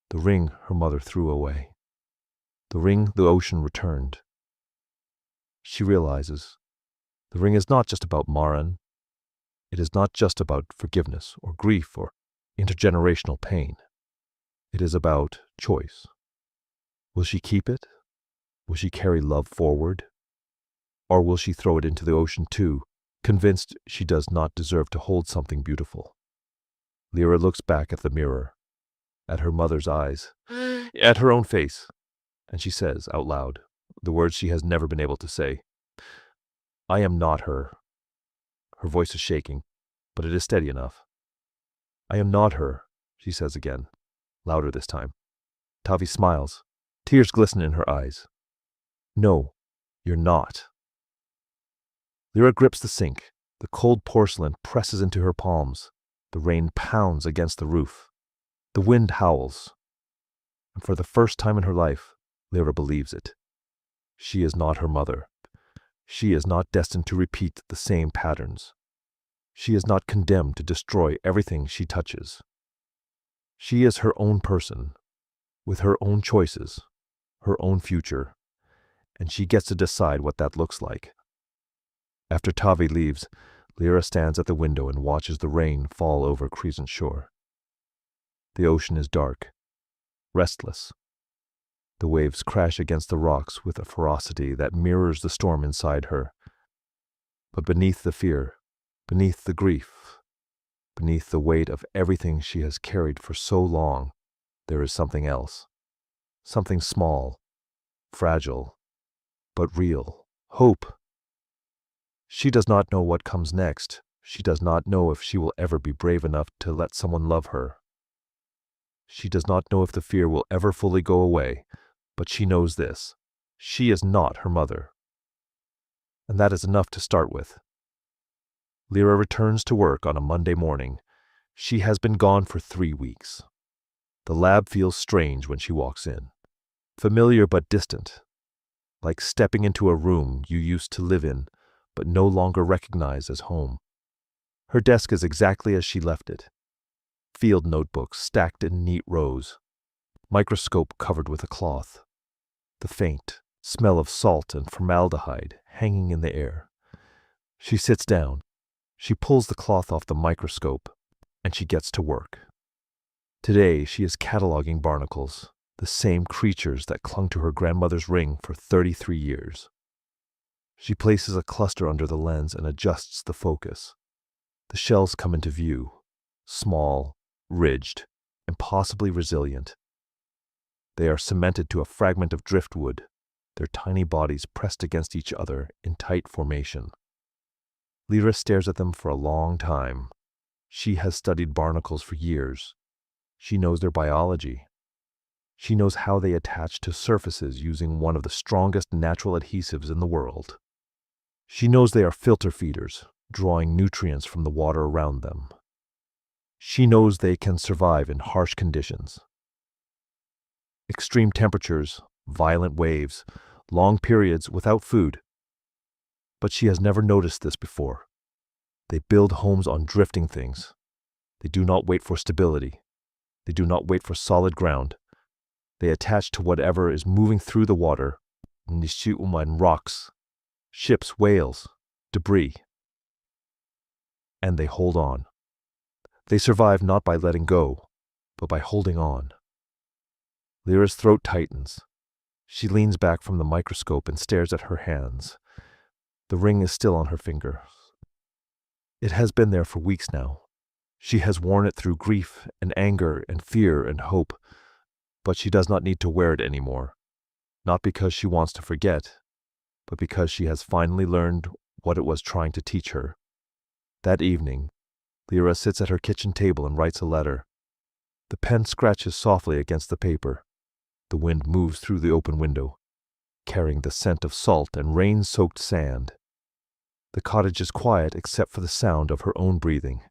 The ring her mother threw away. The ring the ocean returned. She realizes the ring is not just about Maren. It is not just about forgiveness or grief or intergenerational pain. It is about choice. Will she keep it? Will she carry love forward? Or will she throw it into the ocean too, convinced she does not deserve to hold something beautiful? Lyra looks back at the mirror, at her mother's eyes, at her own face, and she says out loud the words she has never been able to say. "I am not her." Her voice is shaking, but it is steady enough. "I am not her," she says again, louder this time. Tavi smiles. Tears glisten in her eyes. "No, you're not." Lyra grips the sink. The cold porcelain presses into her palms. The rain pounds against the roof. The wind howls. And for the first time in her life, Lyra believes it. She is not her mother. She is not destined to repeat the same patterns. She is not condemned to destroy everything she touches. She is her own person, with her own choices, her own future, and she gets to decide what that looks like. After Tavi leaves, Lyra stands at the window and watches the rain fall over Crescent Shore. The ocean is dark, restless. The waves crash against the rocks with a ferocity that mirrors the storm inside her. But beneath the fear, beneath the grief, beneath the weight of everything she has carried for so long, there is something else. Something small, fragile, but real. Hope. She does not know what comes next. She does not know if she will ever be brave enough to let someone love her. She does not know if the fear will ever fully go away, but she knows this. She is not her mother. And that is enough to start with. Lyra returns to work on a Monday morning. She has been gone for 3 weeks. The lab feels strange when she walks in. Familiar but distant. Like stepping into a room you used to live in, but no longer recognize as home. Her desk is exactly as she left it. Field notebooks stacked in neat rows. Microscope covered with a cloth. The faint, smell of salt and formaldehyde hanging in the air. She sits down, she pulls the cloth off the microscope, and she gets to work. Today she is cataloging barnacles, the same creatures that clung to her grandmother's ring for 33 years. She places a cluster under the lens and adjusts the focus. The shells come into view, small, ridged, impossibly resilient. They are cemented to a fragment of driftwood, their tiny bodies pressed against each other in tight formation. Lyra stares at them for a long time. She has studied barnacles for years. She knows their biology. She knows how they attach to surfaces using one of the strongest natural adhesives in the world. She knows they are filter feeders, drawing nutrients from the water around them. She knows they can survive in harsh conditions. Extreme temperatures, violent waves, long periods without food. But she has never noticed this before. They build homes on drifting things. They do not wait for stability. They do not wait for solid ground. They attach to whatever is moving through the water, rocks, ships, whales, debris. And they hold on. They survive not by letting go, but by holding on. Lyra's throat tightens. She leans back from the microscope and stares at her hands. The ring is still on her finger. It has been there for weeks now. She has worn it through grief and anger and fear and hope, but she does not need to wear it anymore. Not because she wants to forget, but because she has finally learned what it was trying to teach her. That evening, Lyra sits at her kitchen table and writes a letter. The pen scratches softly against the paper. The wind moves through the open window, carrying the scent of salt and rain-soaked sand. The cottage is quiet except for the sound of her own breathing.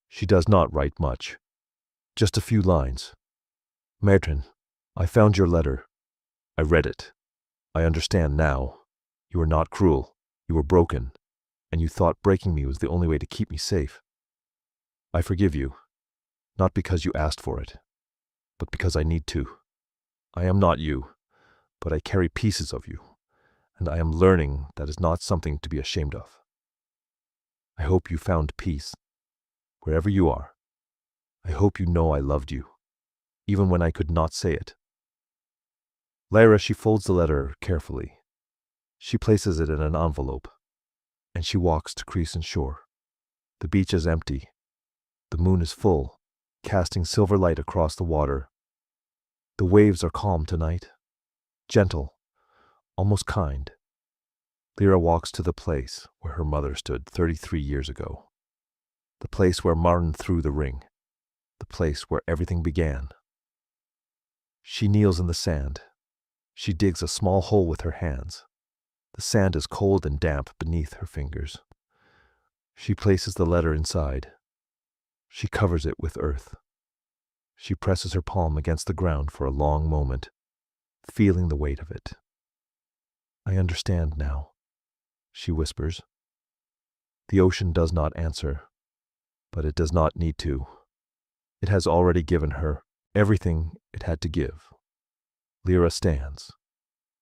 She does not write much. Just a few lines. Martin, I found your letter. I read it. I understand now. You were not cruel. You were broken, and you thought breaking me was the only way to keep me safe. I forgive you, not because you asked for it, but because I need to. I am not you, but I carry pieces of you, and I am learning that is not something to be ashamed of. I hope you found peace, wherever you are. I hope you know I loved you, even when I could not say it. Lyra, she folds the letter carefully. She places it in an envelope, and she walks to Crescent Shore. The beach is empty. The moon is full, casting silver light across the water. The waves are calm tonight, gentle, almost kind. Lyra walks to the place where her mother stood 33 years ago. The place where Martin threw the ring. The place where everything began. She kneels in the sand. She digs a small hole with her hands. The sand is cold and damp beneath her fingers. She places the letter inside. She covers it with earth. She presses her palm against the ground for a long moment, feeling the weight of it. I understand now, she whispers. The ocean does not answer, but it does not need to. It has already given her everything it had to give. Lyra stands.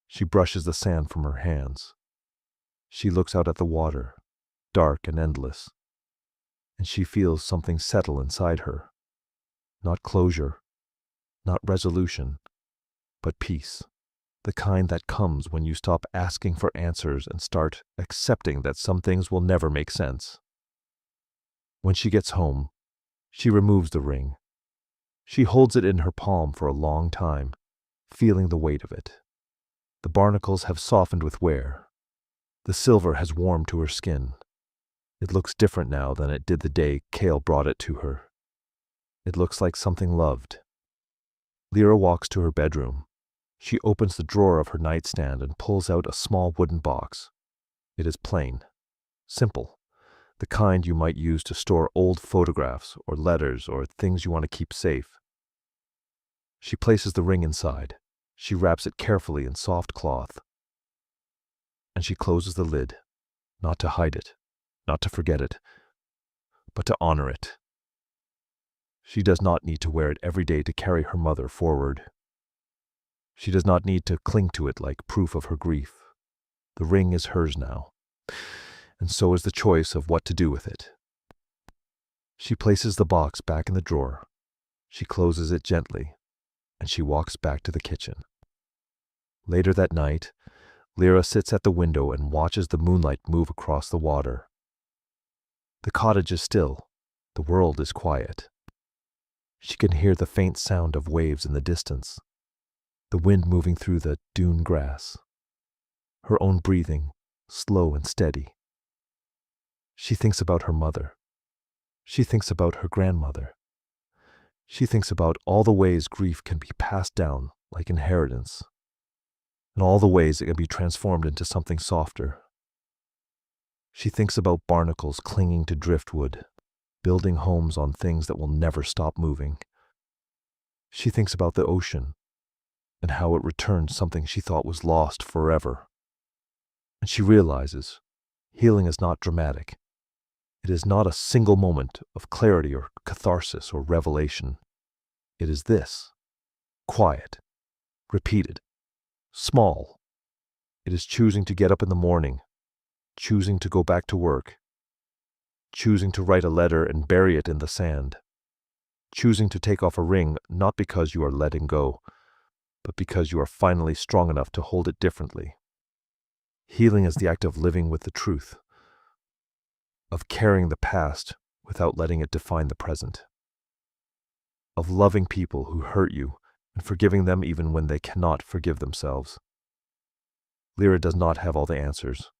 She brushes the sand from her hands. She looks out at the water, dark and endless, and she feels something settle inside her. Not closure, not resolution, but peace. The kind that comes when you stop asking for answers and start accepting that some things will never make sense. When she gets home, she removes the ring. She holds it in her palm for a long time, feeling the weight of it. The barnacles have softened with wear. The silver has warmed to her skin. It looks different now than it did the day Cale brought it to her. It looks like something loved. Lyra walks to her bedroom. She opens the drawer of her nightstand and pulls out a small wooden box. It is plain, simple, the kind you might use to store old photographs or letters or things you want to keep safe. She places the ring inside. She wraps it carefully in soft cloth. And she closes the lid, not to hide it, not to forget it, but to honor it. She does not need to wear it every day to carry her mother forward. She does not need to cling to it like proof of her grief. The ring is hers now, and so is the choice of what to do with it. She places the box back in the drawer. She closes it gently, and she walks back to the kitchen. Later that night, Lyra sits at the window and watches the moonlight move across the water. The cottage is still. The world is quiet. She can hear the faint sound of waves in the distance, the wind moving through the dune grass, her own breathing, slow and steady. She thinks about her mother. She thinks about her grandmother. She thinks about all the ways grief can be passed down like inheritance, and all the ways it can be transformed into something softer. She thinks about barnacles clinging to driftwood, building homes on things that will never stop moving. She thinks about the ocean and how it returned something she thought was lost forever. And she realizes healing is not dramatic. It is not a single moment of clarity or catharsis or revelation. It is this: quiet, repeated, small. It is choosing to get up in the morning, choosing to go back to work, choosing to write a letter and bury it in the sand, choosing to take off a ring not because you are letting go, but because you are finally strong enough to hold it differently. Healing is the act of living with the truth, of carrying the past without letting it define the present, of loving people who hurt you and forgiving them even when they cannot forgive themselves. Lyra does not have all the answers,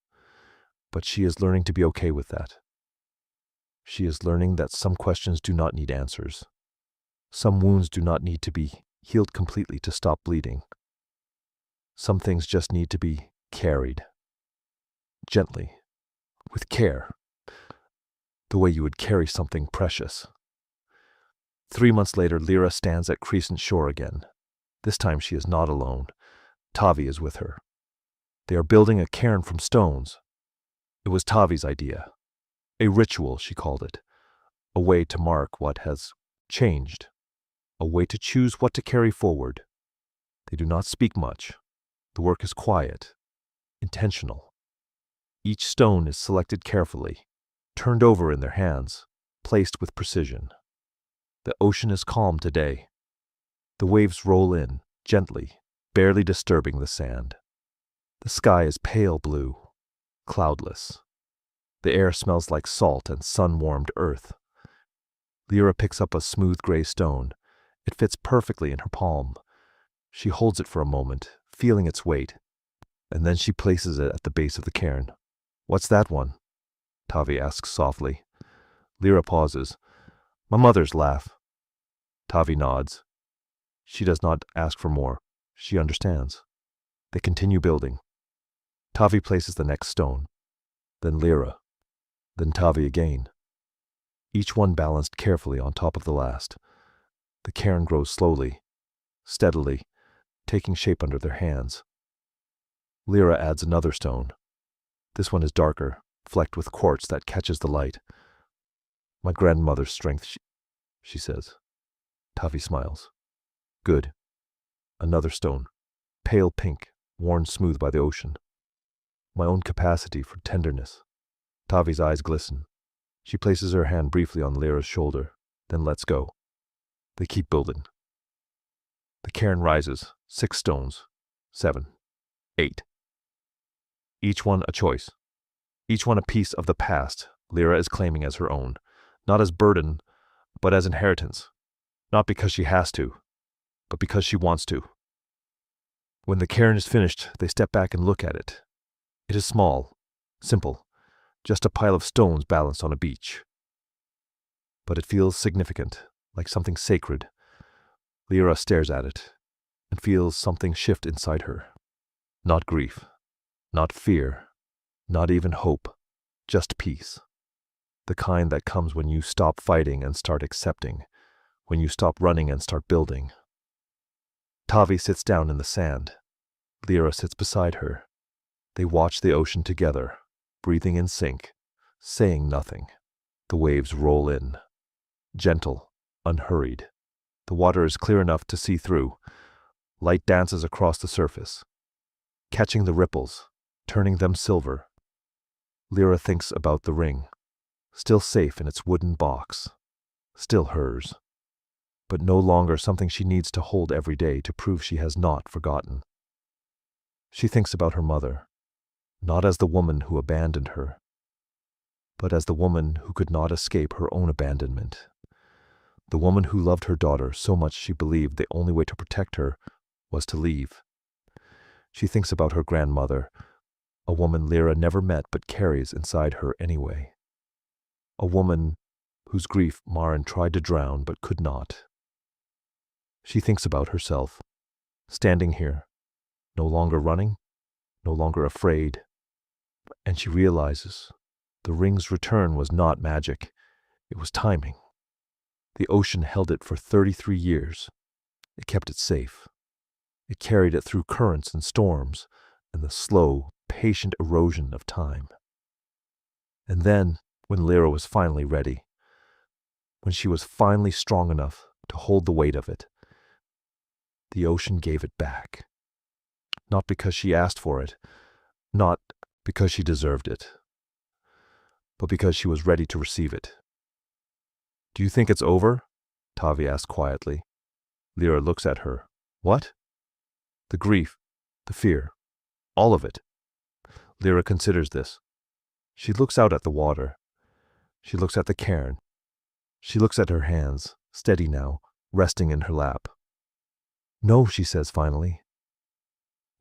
but she is learning to be okay with that. She is learning that some questions do not need answers. Some wounds do not need to be healed completely to stop bleeding. Some things just need to be carried. Gently, with care, the way you would carry something precious. 3 months later, Lyra stands at Crescent Shore again. This time she is not alone. Tavi is with her. They are building a cairn from stones. It was Tavi's idea. A ritual, she called it. A way to mark what has changed. A way to choose what to carry forward. They do not speak much. The work is quiet, intentional. Each stone is selected carefully, turned over in their hands, placed with precision. The ocean is calm today. The waves roll in, gently, barely disturbing the sand. The sky is pale blue, cloudless. The air smells like salt and sun-warmed earth. Lyra picks up a smooth gray stone. It fits perfectly in her palm. She holds it for a moment, feeling its weight, and then she places it at the base of the cairn. "What's that one?" Tavi asks softly. Lyra pauses. "My mother's laugh." Tavi nods. She does not ask for more. She understands. They continue building. Tavi places the next stone, then Lyra, then Tavi again. Each one balanced carefully on top of the last. The cairn grows slowly, steadily, taking shape under their hands. Lyra adds another stone. This one is darker, flecked with quartz that catches the light. "My grandmother's strength," she says. Tavi smiles. "Good." Another stone, pale pink, worn smooth by the ocean. "My own capacity for tenderness." Tavi's eyes glisten. She places her hand briefly on Lyra's shoulder, then lets go. They keep building. The cairn rises, 6 stones, 7, 8. Each one a choice. Each one a piece of the past Lyra is claiming as her own, not as burden, but as inheritance. Not because she has to, but because she wants to. When the cairn is finished, they step back and look at it. It is small, simple, just a pile of stones balanced on a beach. But it feels significant, like something sacred. Lyra stares at it and feels something shift inside her. Not grief, not fear, not even hope, just peace. The kind that comes when you stop fighting and start accepting, when you stop running and start building. Tavi sits down in the sand. Lyra sits beside her. They watch the ocean together, breathing in sync, saying nothing. The waves roll in, gentle, unhurried. The water is clear enough to see through. Light dances across the surface, catching the ripples, turning them silver. Lyra thinks about the ring, still safe in its wooden box, still hers, but no longer something she needs to hold every day to prove she has not forgotten. She thinks about her mother, not as the woman who abandoned her, but as the woman who could not escape her own abandonment. The woman who loved her daughter so much she believed the only way to protect her was to leave. She thinks about her grandmother, a woman Lyra never met but carries inside her anyway. A woman whose grief Maren tried to drown but could not. She thinks about herself, standing here, no longer running, no longer afraid, and she realizes the ring's return was not magic, it was timing. The ocean held it for 33 years. It kept it safe. It carried it through currents and storms and the slow, patient erosion of time. And then, when Lyra was finally ready, when she was finally strong enough to hold the weight of it, the ocean gave it back. Not because she asked for it, not because she deserved it, but because she was ready to receive it. "Do you think it's over?" Tavi asked quietly. Lyra looks at her. "What?" "The grief, the fear, all of it." Lyra considers this. She looks out at the water. She looks at the cairn. She looks at her hands, steady now, resting in her lap. "No," she says finally.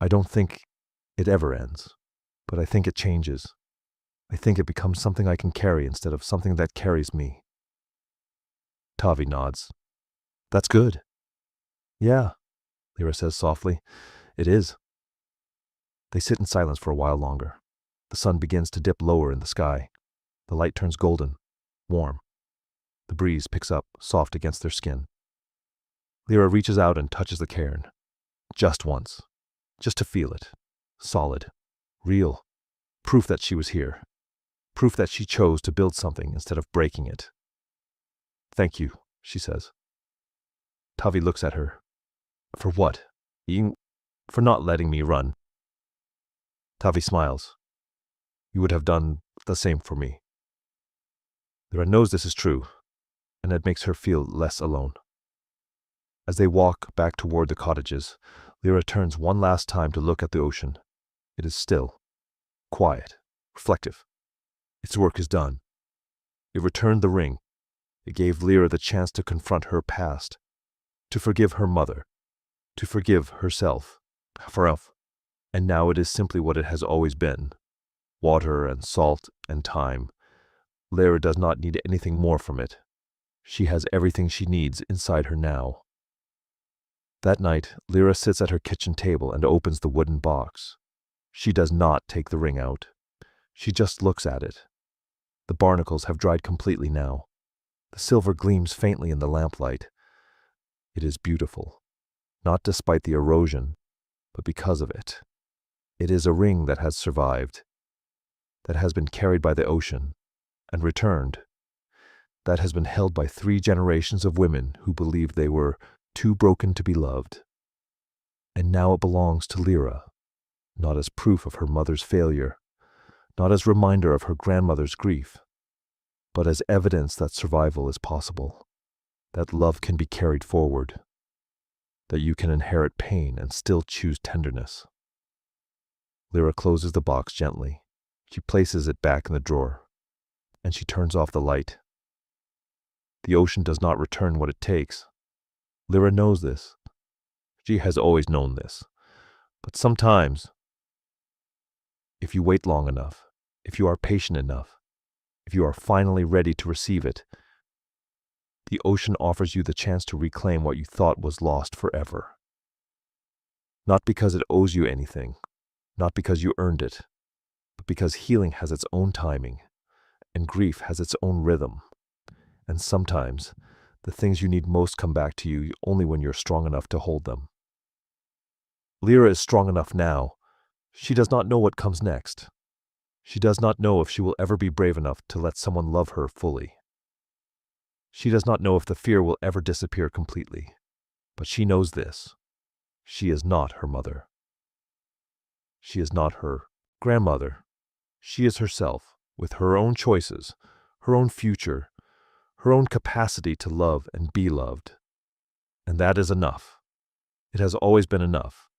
"I don't think it ever ends, but I think it changes. I think it becomes something I can carry instead of something that carries me." Tavi nods. "That's good." "Yeah," Lyra says softly. "It is." They sit in silence for a while longer. The sun begins to dip lower in the sky. The light turns golden, warm. The breeze picks up, soft against their skin. Lyra reaches out and touches the cairn. Just once. Just to feel it. Solid. Real. Proof that she was here. Proof that she chose to build something instead of breaking it. "Thank you," she says. Tavi looks at her. "For what? For not letting me run." Tavi smiles. "You would have done the same for me." Lyra knows this is true, and it makes her feel less alone. As they walk back toward the cottages, Lyra turns one last time to look at the ocean. It is still, quiet, reflective. Its work is done. It returned the ring. It gave Lyra the chance to confront her past, to forgive her mother, to forgive herself. And now it is simply what it has always been. Water and salt and time. Lyra does not need anything more from it. She has everything she needs inside her now. That night, Lyra sits at her kitchen table and opens the wooden box. She does not take the ring out. She just looks at it. The barnacles have dried completely now. The silver gleams faintly in the lamplight. It is beautiful, not despite the erosion, but because of it. It is a ring that has survived, that has been carried by the ocean and returned, that has been held by 3 generations of women who believed they were too broken to be loved. And now it belongs to Lyra, not as proof of her mother's failure, not as reminder of her grandmother's grief, but as evidence that survival is possible, that love can be carried forward, that you can inherit pain and still choose tenderness. Lyra closes the box gently. She places it back in the drawer, and she turns off the light. The ocean does not return what it takes. Lyra knows this. She has always known this. But sometimes, if you wait long enough, if you are patient enough, if you are finally ready to receive it, the ocean offers you the chance to reclaim what you thought was lost forever. Not because it owes you anything, not because you earned it, but because healing has its own timing, and grief has its own rhythm. And sometimes, the things you need most come back to you only when you're strong enough to hold them. Lyra is strong enough now. She does not know what comes next. She does not know if she will ever be brave enough to let someone love her fully. She does not know if the fear will ever disappear completely. But she knows this. She is not her mother. She is not her grandmother. She is herself, with her own choices, her own future, her own capacity to love and be loved. And that is enough. It has always been enough.